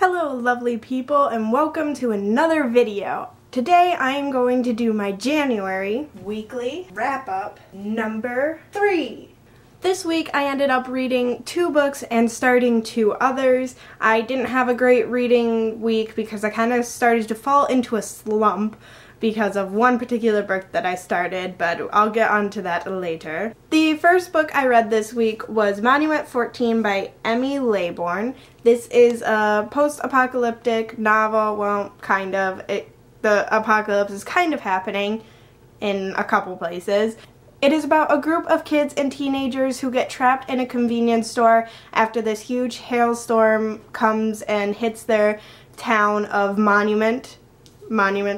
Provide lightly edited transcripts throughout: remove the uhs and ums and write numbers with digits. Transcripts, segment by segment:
Hello lovely people and welcome to another video. Today I am going to do my January weekly wrap-up number 3. This week I ended up reading 2 books and starting 2 others. I didn't have a great reading week because I kind of started to fall into a slump because of one particular book that I started, but I'll get onto that later. The first book I read this week was Monument 14 by Emmy Laybourne. This is a post-apocalyptic novel, well, kind of. The apocalypse is kind of happening in a couple places. It is about a group of kids and teenagers who get trapped in a convenience store after this huge hailstorm comes and hits their town of Monument,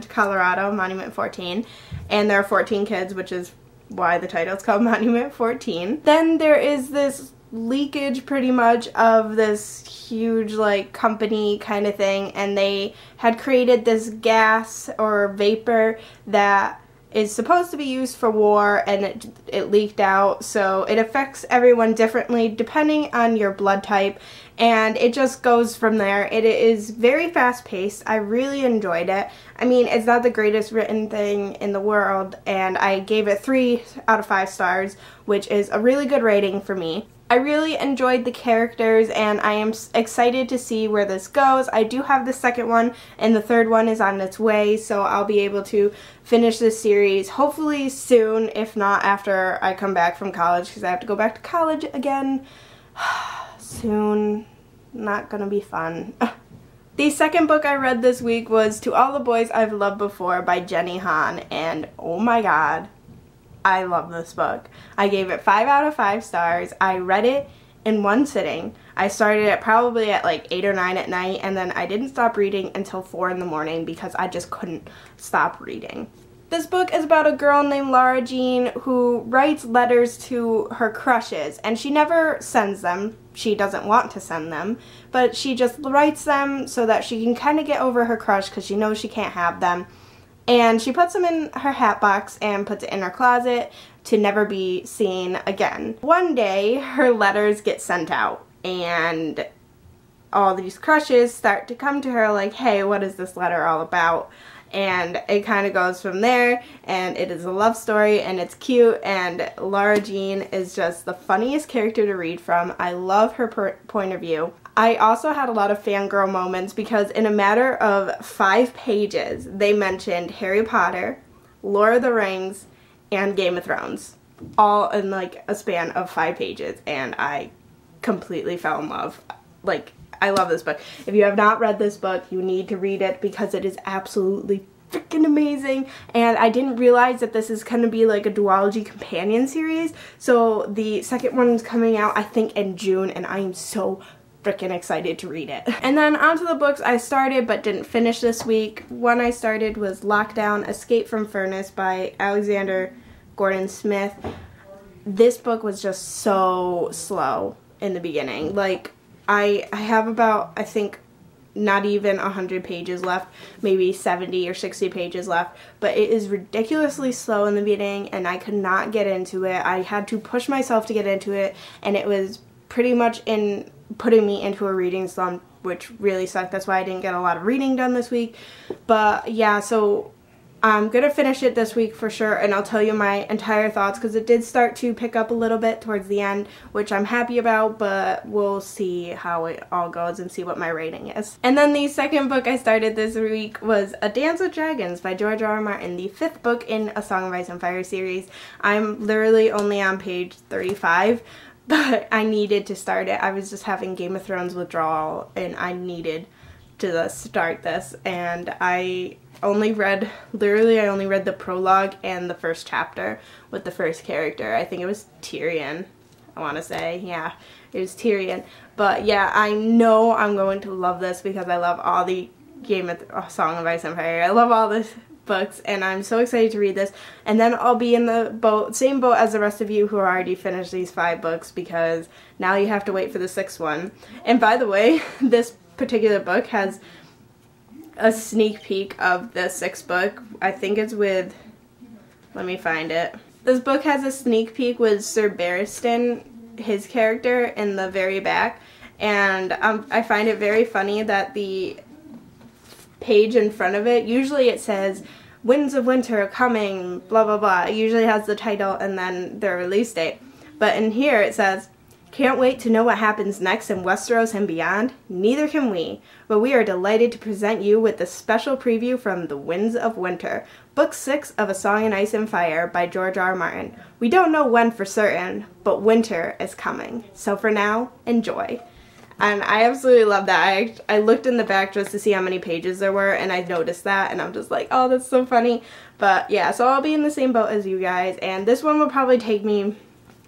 Colorado, Monument 14, and there are 14 kids, which is why the title is called Monument 14. Then there is this leakage pretty much of this huge like company kind of thing, and they had created this gas or vapor that is supposed to be used for war, and it leaked out, so it affects everyone differently depending on your blood type, and it just goes from there. It is very fast-paced. I really enjoyed it. I mean, it's not the greatest written thing in the world, and I gave it 3 out of 5 stars, which is a really good rating for me. I really enjoyed the characters, and I am excited to see where this goes. I do have the second one, and the third one is on its way, so I'll be able to finish this series hopefully soon, if not after I come back from college, because I have to go back to college again soon. Not gonna be fun. The second book I read this week was To All the Boys I've Loved Before by Jenny Han, and oh my god, I love this book. I gave it 5 out of 5 stars. I read it in one sitting. I started it probably at like 8 or 9 at night, and then I didn't stop reading until 4 in the morning because I just couldn't stop reading. This book is about a girl named Laura Jean who writes letters to her crushes, and she never sends them. She doesn't want to send them, but she just writes them so that she can kind of get over her crush because she knows she can't have them. And she puts them in her hat box and puts it in her closet to never be seen again. One day, her letters get sent out, and all these crushes start to come to her like, hey, what is this letter all about? And it kind of goes from there, and it is a love story, and it's cute, and Laura Jean is just the funniest character to read from. I love her point of view. I also had a lot of fangirl moments because in a matter of 5 pages, they mentioned Harry Potter, Lord of the Rings, and Game of Thrones, all in like a span of 5 pages, and I completely fell in love. Like, I love this book. If you have not read this book, you need to read it because it is absolutely freaking amazing, and I didn't realize that this is going to be like a duology companion series, so the second one is coming out I think in June, and I am so freaking excited to read it. And then onto the books I started but didn't finish this week. One I started was Lockdown: Escape from Furnace by Alexander Gordon Smith. This book was just so slow in the beginning. Like, I have about, I think, not even 100 pages left, maybe 70 or 60 pages left, but it is ridiculously slow in the beginning, and I could not get into it. I had to push myself to get into it, and it was pretty much putting me into a reading slump, which really sucked. That's why I didn't get a lot of reading done this week. But yeah, so I'm gonna finish it this week for sure, and I'll tell you my entire thoughts because it did start to pick up a little bit towards the end, which I'm happy about, but we'll see how it all goes and see what my rating is. And then the second book I started this week was A Dance with Dragons by George R. R. Martin, the 5th book in A Song of Ice and Fire series. I'm literally only on page 35, but I needed to start it. I was just having Game of Thrones withdrawal, and I needed to start this, and I only read the prologue and the first chapter with the first character. I think it was Tyrion, I want to say. Yeah, it was Tyrion. But yeah, I know I'm going to love this because I love all the Song of Ice and Fire. I love all this books, and I'm so excited to read this, and then I'll be in the same boat as the rest of you who already finished these 5 books, because now you have to wait for the 6th one. And by the way, this particular book has a sneak peek of the 6th book. I think it's with, let me find it. This book has a sneak peek with Sir Barristan, his character, in the very back, and I find it very funny that the page in front of it, usually it says Winds of Winter coming, blah blah blah. It usually has the title and then their release date. But in here it says, can't wait to know what happens next in Westeros and beyond? Neither can we, but we are delighted to present you with a special preview from The Winds of Winter, Book 6 of A Song in Ice and Fire by George R. R. Martin. We don't know when for certain, but winter is coming. So for now, enjoy. And I absolutely love that. I looked in the back just to see how many pages there were, and I noticed that, and I'm just like, oh, that's so funny. But yeah, so I'll be in the same boat as you guys, and this one will probably take me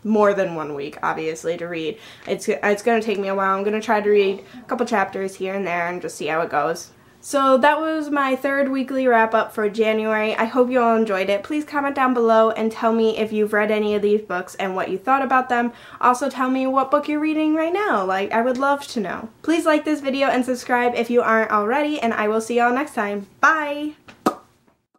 more than 1 week, obviously, to read. It's going to take me a while. I'm going to try to read a couple chapters here and there and just see how it goes. So that was my 3rd weekly wrap-up for January. I hope you all enjoyed it. Please comment down below and tell me if you've read any of these books and what you thought about them. Also tell me what book you're reading right now. Like, I would love to know. Please like this video and subscribe if you aren't already, and I will see y'all next time. Bye!